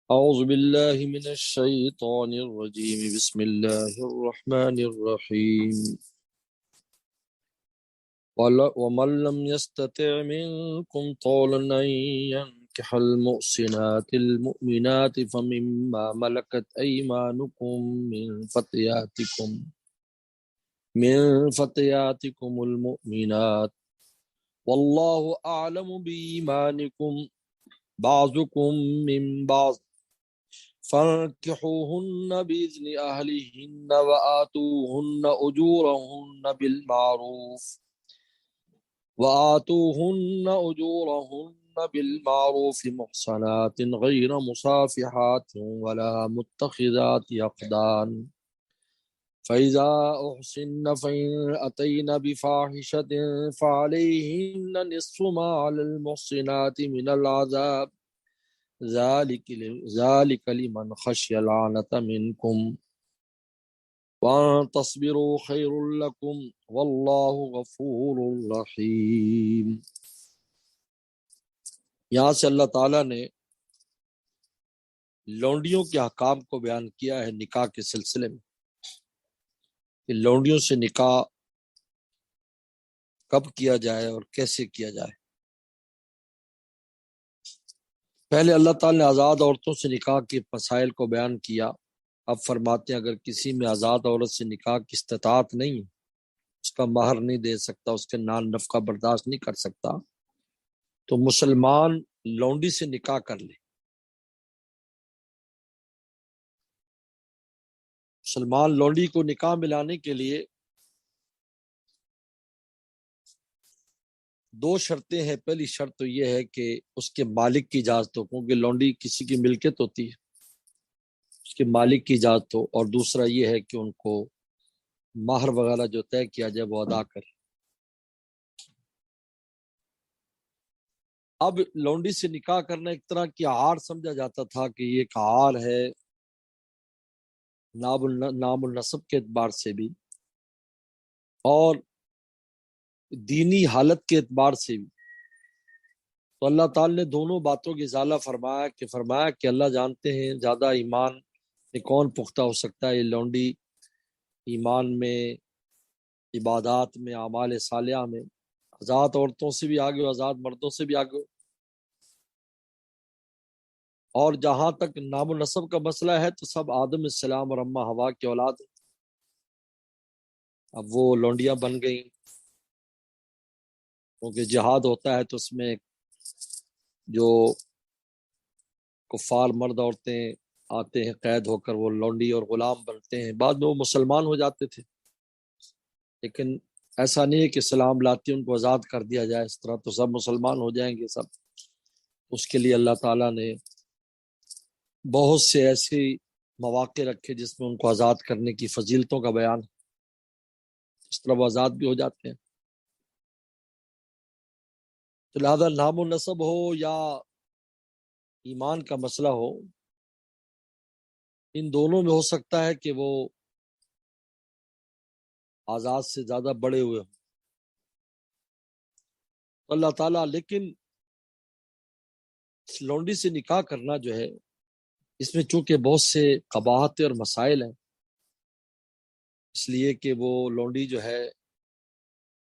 أعوذ بالله من الشيطان الرجيم بسم الله الرحمن الرحيم ومن لم يستطع منكم طولا أن ينكح المحصنات المؤمنات فمما ملكت أيمانكم من فتياتكم المؤمنات والله أعلم بإيمانكم بعضكم من بعض فانكحوهن بإذن أهلهن وآتوهن بالمعروف محصنات غير مصافحات ولا متخذات أخدان فإذا أحصن فإن أتين بفاحشة فعليهن نصف ما على المحصنات من العذاب ذلك لمن خشي العنة منكم وَأَن تَصْبِرُوا خَيْرٌ لَكُمْ وَاللَّهُ غَفُورٌ رَحِيمٌ۔ یہاں سے اللہ تعالیٰ نے لونڈیوں کے احکام کو بیان کیا ہے نکاح کے سلسلے میں کہ لونڈیوں سے نکاح کب کیا جائے اور کیسے کیا جائے۔ پہلے اللہ تعالیٰ نے آزاد عورتوں سے نکاح کے مسائل کو بیان کیا، اب فرماتے ہیں اگر کسی میں آزاد عورت سے نکاح کی استطاعت نہیں ہے، اس کا مہر نہیں دے سکتا، اس کے نان نفقہ برداشت نہیں کر سکتا، تو مسلمان لونڈی سے نکاح کر لے۔ مسلمان لونڈی کو نکاح ملانے کے لیے دو شرطیں ہیں۔ پہلی شرط تو یہ ہے کہ اس کے مالک کی اجازت ہو، کیونکہ لونڈی کسی کی ملکیت ہوتی ہے، اس کے مالک کی اجازت ہو، اور دوسرا یہ ہے کہ ان کو مہر وغیرہ جو طے کیا جائے وہ ادا کرے۔ اب لونڈی سے نکاح کرنا ایک طرح کی عار سمجھا جاتا تھا کہ یہ ایک عار ہے نام النسب کے اعتبار سے بھی اور دینی حالت کے اعتبار سے بھی۔ تو اللہ تعالی نے دونوں باتوں کی ازالہ فرمایا کہ اللہ جانتے ہیں زیادہ ایمان میں کون پختہ ہو سکتا ہے، یہ لونڈی ایمان میں، عبادات میں، اعمال صالحہ میں آزاد عورتوں سے بھی آگے ہو، آزاد مردوں سے بھی آگے ہو۔ اور جہاں تک نام و نسب کا مسئلہ ہے تو سب آدم علیہ السلام اور اماں حوا کی اولاد ہیں۔ اب وہ لونڈیاں بن گئیں کیونکہ جہاد ہوتا ہے تو اس میں جو کفار مرد عورتیں آتے ہیں قید ہو کر، وہ لونڈی اور غلام بنتے ہیں، بعد میں وہ مسلمان ہو جاتے تھے، لیکن ایسا نہیں ہے کہ اسلام لاتے ان کو آزاد کر دیا جائے، اس طرح تو سب مسلمان ہو جائیں گے سب۔ اس کے لیے اللہ تعالیٰ نے بہت سے ایسے مواقع رکھے جس میں ان کو آزاد کرنے کی فضیلتوں کا بیان، اس طرح وہ آزاد بھی ہو جاتے ہیں۔ تو لہذا نام و نسب ہو یا ایمان کا مسئلہ ہو، ان دونوں میں ہو سکتا ہے کہ وہ آزاد سے زیادہ بڑے ہوئے ہوں۔ اللہ تعالیٰ لیکن اس لونڈی سے نکاح کرنا جو ہے، اس میں چونکہ بہت سے قباحتیں اور مسائل ہیں، اس لیے کہ وہ لونڈی جو ہے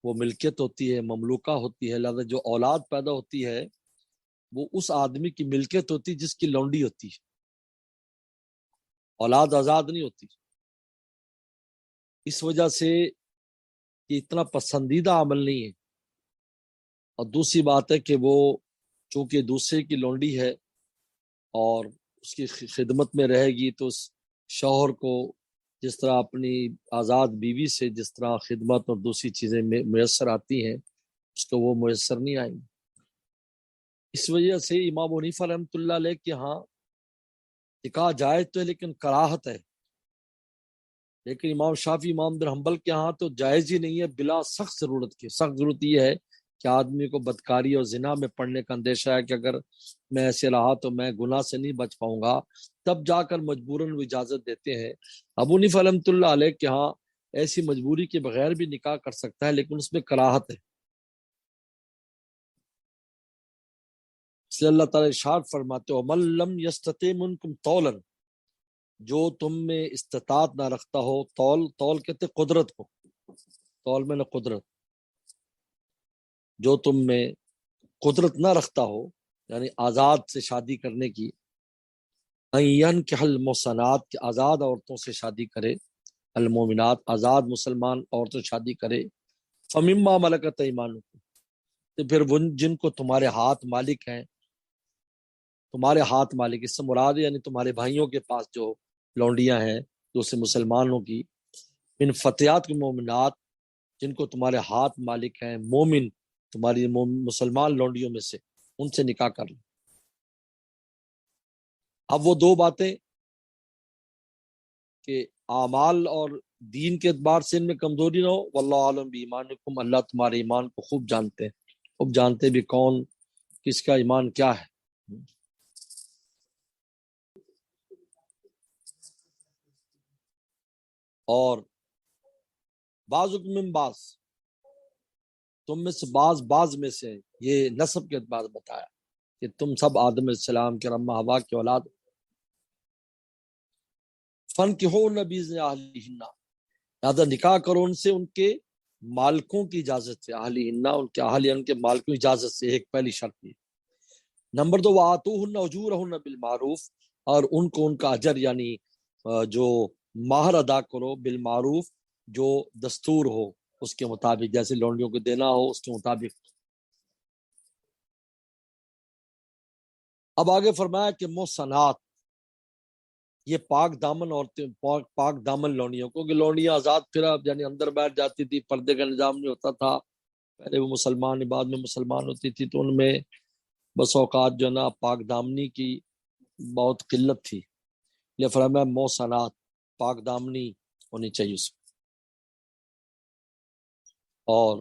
وہ ملکیت ہوتی ہے، مملوکہ ہوتی ہے، لہذا جو اولاد پیدا ہوتی ہے وہ اس آدمی کی ملکیت ہوتی جس کی لونڈی ہوتی ہے، اولاد آزاد نہیں ہوتی۔ اس وجہ سے یہ اتنا پسندیدہ عمل نہیں ہے، اور دوسری بات ہے کہ وہ چونکہ دوسرے کی لونڈی ہے اور اس کی خدمت میں رہے گی تو اس شوہر کو جس طرح اپنی آزاد بیوی سے جس طرح خدمت اور دوسری چیزیں میسر آتی ہیں اس کو وہ میسر نہیں آئیں گی۔ اس وجہ سے امام حنیفہ رحمۃ اللہ علیہ کے ہاں نکاح جائز تو ہے لیکن کراہت ہے، لیکن امام شافعی، امام بن حنبل کے ہاں تو جائز ہی نہیں ہے بلا سخت ضرورت کی۔ سخت ضرورت یہ ہے کہ آدمی کو بدکاری اور زنا میں پڑنے کا اندیشہ ہے کہ اگر میں ایسے رہا تو میں گناہ سے نہیں بچ پاؤں گا، تب جا کر مجبوراً وہ اجازت دیتے ہیں۔ ابو حنیفہ رحمۃ اللہ علیہ کے ہاں ایسی مجبوری کے بغیر بھی نکاح کر سکتا ہے لیکن اس میں کراہت ہے۔ اس لیے اللہ تعالیٰ ارشاد فرماتے ہو من لم یستطع منکم طولا، جو تم میں استطاعت نہ رکھتا ہو، طول کہتے قدرت کو، طول میں نہ قدرت، جو تم میں قدرت نہ رکھتا ہو یعنی آزاد سے شادی کرنے کی، ينكح المحصنات کہ آزاد عورتوں سے شادی کرے، المومنات آزاد مسلمان عورتوں سے شادی کرے، فمما ملکت ایمانکم تو پھر جن کو تمہارے ہاتھ مالک ہیں، تمہارے ہاتھ مالک اس سے مراد ہے یعنی تمہارے بھائیوں کے پاس جو لونڈیاں ہیں جو سے مسلمانوں کی، ان فتیات کے مومنات جن کو تمہارے ہاتھ مالک ہیں، مومن تمہاری مسلمان لونڈیوں میں سے، ان سے نکاح کر لو۔ اب وہ دو باتیں کہ اعمال اور دین کے اعتبار سے ان میں کمزوری نہ ہو، واللہ عالم بایمانکم، اللہ تمہارے ایمان کو خوب جانتے ہیں، خوب جانتے بھی کون کس کا ایمان کیا ہے۔ اور بعضکم من بعض، تم میں سے بعض میں سے، یہ نسب کے اعتبار بتایا کہ تم سب آدم علیہ السلام کے رمہ ہوا کی اولاد۔ فانکحوہن بإذن اہلہن، لہذا نکاح کرو ان سے ان کے مالکوں کی اجازت سے، اہلہن ان کے اہل ان کے مالکوں کی اجازت سے، ایک پہلی شرط یہ۔ نمبر 2 وآتوہن اجورہن بالمعروف، اور ان کو ان کا اجر یعنی جو مہر ادا کرو بالمعروف، جو دستور ہو اس کے مطابق، جیسے لونڈیوں کو دینا ہو اس کے مطابق۔ اب آگے فرمایا کہ محصنات، یہ پاک دامن عورتیں، پاک دامن لونڈیوں کو، کہ لونڈیاں آزاد پھرا یعنی اندر بیٹھ جاتی تھی، پردے کا نظام نہیں ہوتا تھا، پہلے وہ مسلمان بعد میں مسلمان ہوتی تھی، تو ان میں بس اوقات جو نا پاک دامنی کی بہت قلت تھی، یہ فرمایا محصنات پاک دامنی ہونی چاہیے اس میں۔ اور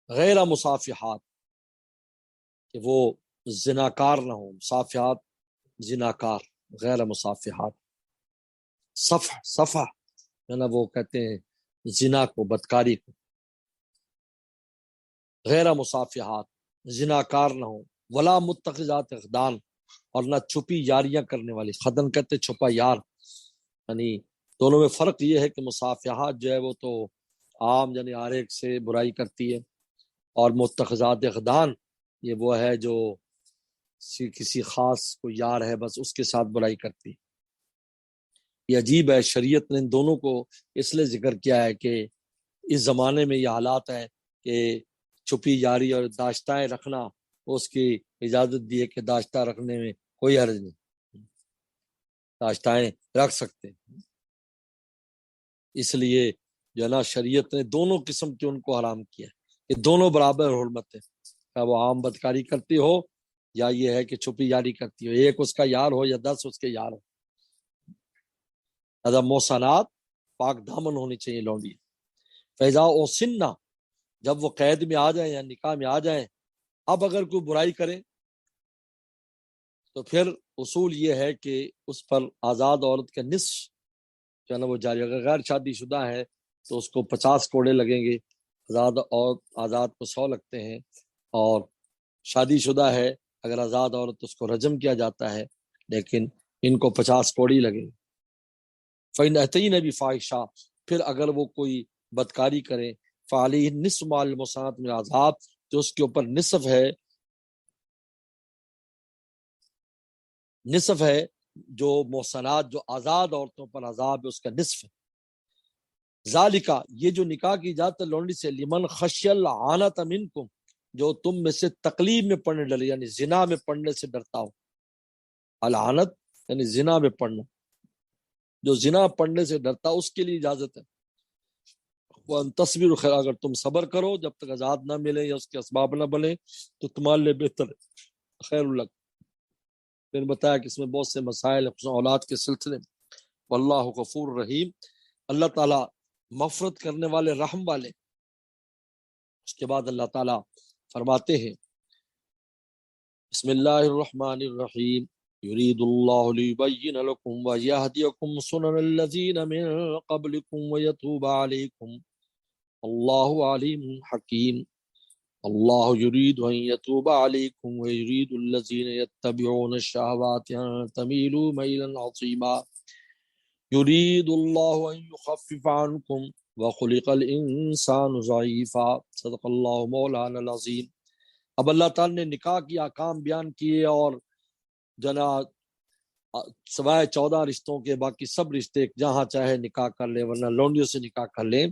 غیر مصافحات کہ وہ زناکار نہ ہوں، مصافحات زناکار، غیر مصافحات، صفح ہے نا وہ کہتے ہیں زنا کو، بدکاری کو، غیر مصافحات زناکار نہ ہوں، ولا متخذات اخدان، اور نہ چھپی یاریاں کرنے والی، خدن کہتے چھپا یار، یعنی دونوں میں فرق یہ ہے کہ مصافحات جو ہے وہ تو عام یعنی ہر ایک سے برائی کرتی ہے، اور متخذات اخدان یہ وہ ہے جو کسی خاص کو یار ہے بس اس کے ساتھ برائی کرتی۔ یہ عجیب ہے، شریعت نے ان دونوں کو اس لیے ذکر کیا ہے کہ اس زمانے میں یہ حالات ہے کہ چھپی یاری اور داشتائیں رکھنا، اس کی اجازت دی ہے کہ داشتہ رکھنے میں کوئی حرج نہیں، داشتائیں رکھ سکتے، اس لیے جو ہے نا شریعت نے دونوں قسم کے ان کو حرام کیا ہے، یہ دونوں برابر حرمت ہے، چاہے وہ عام بدکاری کرتی ہو یا یہ ہے کہ چھپی یاری کرتی ہو، ایک اس کا یار ہو یا 10 اس کے یار ہو۔ لہذا محصنات پاک دامن ہونی چاہیے لونڈی۔ فیضا او سننا، جب وہ قید میں آ جائیں یا نکاح میں آ جائیں، اب اگر کوئی برائی کرے تو پھر اصول یہ ہے کہ اس پر آزاد عورت کا نصف جو ہے نا وہ جاری، اگر غیر شادی شدہ ہے تو اس کو 50 کوڑے لگیں گے، آزاد کو 100 لگتے ہیں، اور شادی شدہ ہے اگر آزاد عورت اس کو رجم کیا جاتا ہے، لیکن ان کو 50 کوڑی لگیں گے۔ فَإِنْ أَتَيْنَ بِفَاحِشَةٍ، پھر اگر وہ کوئی بدکاری کریں، فَعَلَيْهِ النِّصْفُ مَعَ الْمُحْصَنَاتِ مِنَ الْعَذَابِ، جو اس کے اوپر نصف ہے جو محصنات جو آزاد عورتوں پر عذاب ہے اس کا نصف ہے۔ ذالکا، یہ جو نکاح کی جاتا ہے لونڈی سے، لمن خشی العنت منکم، جو تم میں سے تقلیب میں پڑنے ڈرے یعنی زنا میں پڑنے سے ڈرتا ہو، العنت یعنی زنا میں پڑنا، جو زنا پڑنے سے ڈرتا اس کے لیے اجازت ہے۔ وَأَن تَصْبِرُوا خَيْرٌ، اگر تم صبر کرو جب تک آزاد نہ ملے یا اس کے اسباب نہ بنے تو تمہارے لیے بہتر ہے، خیر لک۔ پھر بتایا کہ اس میں بہت سے مسائل خصوصاً اولاد کے سلسلے میں۔ واللہ غفور رحیم، اللہ تعالیٰ مغفرت کرنے والے رحم والے۔ اس کے بعد اللہ تعالیٰ فرماتے ہیں بسم اللہ الرحمن الرحیم، یرید اللہ لیبین لکم ویہدیکم سنن الذین من قبلکم ویتوب علیکم اللہ علیم حکیم۔ اللہ یرید ان یتوب علیکم ویرید الذین یتبعون الشہوات ان تمیلوا میلا عظیما یرید اللہ ان یخفف عنکم وخلق الانسان ضعیفا صدق اللہ مولانا العظیم۔ اب اللہ تعالی نے نکاح کی احکام بیان کیے اور جناب سوائے 14 رشتوں کے باقی سب رشتے جہاں چاہے نکاح کر لیں، ورنہ لونڈیوں سے نکاح کر لیں۔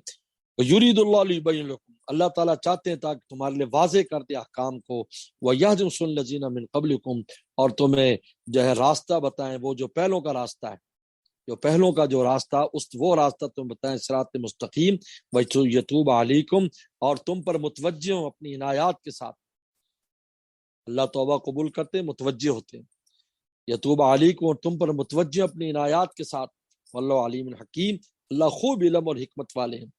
یرید اللہ لیبین لکم، اللہ تعالیٰ چاہتے ہیں تاکہ تمہارے لیے واضح کر دے احکام کو، وَیَہْدِیَ الَّذِینَ مِن قَبْلِکُم، اور تمہیں جو ہے راستہ بتائیں، وہ جو پہلوں کا راستہ ہے، جو پہلوں کا جو راستہ، وہ راستہ تم بتائیں، صراط مستقیم، وَیَتُوبَ عَلَیکُم، اور تم پر متوجہ ہوں اپنی عنایات کے ساتھ۔ اللہ توبہ قبول کرتے ہیں، متوجہ ہوتے ہیں، یتوب علیکم، اور تم پر متوجہ اپنی عنایات کے ساتھ، واللہ علیم حکیم، اللہ خوب علم اور حکمت والے ہیں۔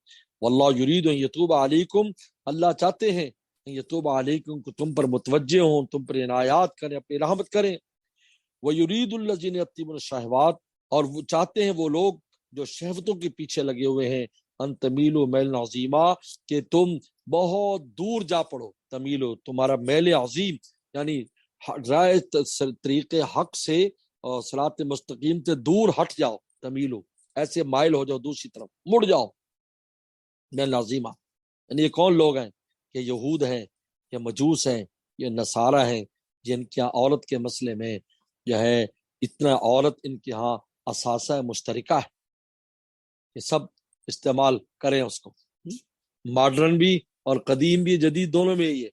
واللہ یرید ان یتوب علیکم، اللہ چاہتے ہیں ان یتوب علیکم کہ تم پر متوجہ ہوں، تم پر عنایات کریں، اپنی رحمت کریں۔ ویرید الذین یتبعون الشہوات، اور وہ چاہتے ہیں وہ لوگ جو شہوتوں کے پیچھے لگے ہوئے ہیں، ان تمیلوا میلا عظیما، کہ تم بہت دور جا پڑو، تمیلو تمہارا میل عظیم، یعنی رائے طریقے حق سے اور صراط مستقیم سے دور ہٹ جاؤ، تمیلو ایسے مائل ہو جاؤ، دوسری طرف مڑ جاؤ، میل عظیما۔ یعنی یہ کون لوگ ہیں؟ یہ یہود ہیں، یہ مجوس ہیں، یہ نصارہ ہیں، جن کے عورت کے مسئلے میں جو ہے اتنا عورت ان کے ہاں اثاثہ مشترکہ ہے، یہ سب استعمال کریں اس کو، ماڈرن بھی اور قدیم بھی، جدید دونوں میں یہی ہے،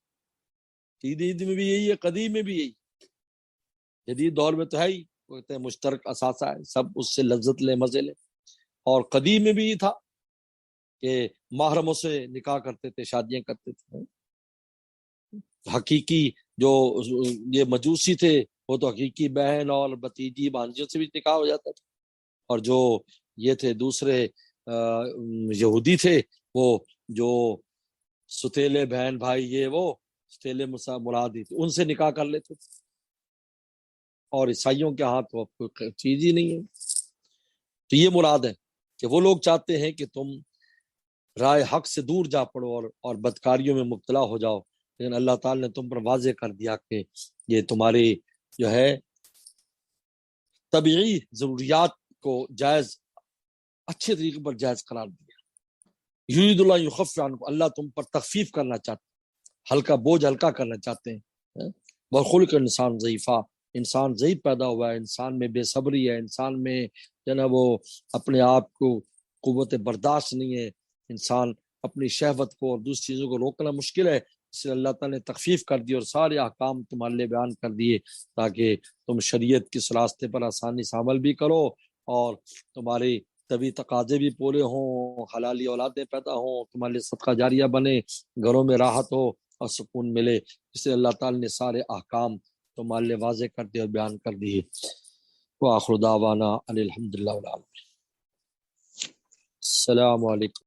جدید میں بھی یہی ہے، قدیم میں بھی یہی، جدید دور میں تو ہے ہی، وہ کہتے ہیں مشترک اثاثہ ہے، سب اس سے لذت لیں، مزے لیں۔ اور قدیم میں بھی یہ تھا کہ محرموں سے نکاح کرتے تھے، شادیاں کرتے تھے۔ حقیقی جو یہ مجوسی تھے وہ تو حقیقی بہن اور بھتیجی بھانجیوں سے بھی نکاح ہو جاتا تھا، اور جو یہ تھے دوسرے یہودی تھے، وہ جو ستیلے بہن بھائی، یہ وہ ستیلے مرادی تھے، ان سے نکاح کر لیتے تھے۔ اور عیسائیوں کے ہاں تو اب کوئی چیز ہی نہیں ہے۔ تو یہ مراد ہے کہ وہ لوگ چاہتے ہیں کہ تم رائے حق سے دور جا پڑو اور بدکاریوں میں مبتلا ہو جاؤ، لیکن اللہ تعالی نے تم پر واضح کر دیا کہ یہ تمہاری جو ہے طبیعی ضروریات کو جائز، اچھے طریقے پر جائز قرار دیا۔ یرید اللہ یخفف عنکم، اللہ تم پر تخفیف کرنا چاہتے ہیں، ہلکا بوجھ ہلکا کرنا چاہتے ہیں۔ وخلق انسان ضعیفا، انسان ضعیف پیدا ہوا ہے، انسان میں بے صبری ہے، انسان میں جو ہے وہ اپنے آپ کو قوت برداشت نہیں ہے، انسان اپنی شہوت کو اور دوسری چیزوں کو روکنا مشکل ہے، اس لیے اللہ تعالیٰ نے تخفیف کر دی اور سارے احکام تمہارے لیے بیان کر دیے تاکہ تم شریعت کے راستے پر آسانی سے عمل بھی کرو اور تمہاری طبی تقاضے بھی پورے ہوں، حلالی اولادیں پیدا ہوں، تمہارے لیے صدقہ جاریہ بنے، گھروں میں راحت ہو اور سکون ملے۔ اس لیے اللہ تعالیٰ نے سارے احکام تمہارے لیے واضح کر دیے اور بیان کر دیے۔ وآخر دعوانا ان الحمد للہ رب العالمین۔ السلام علیکم۔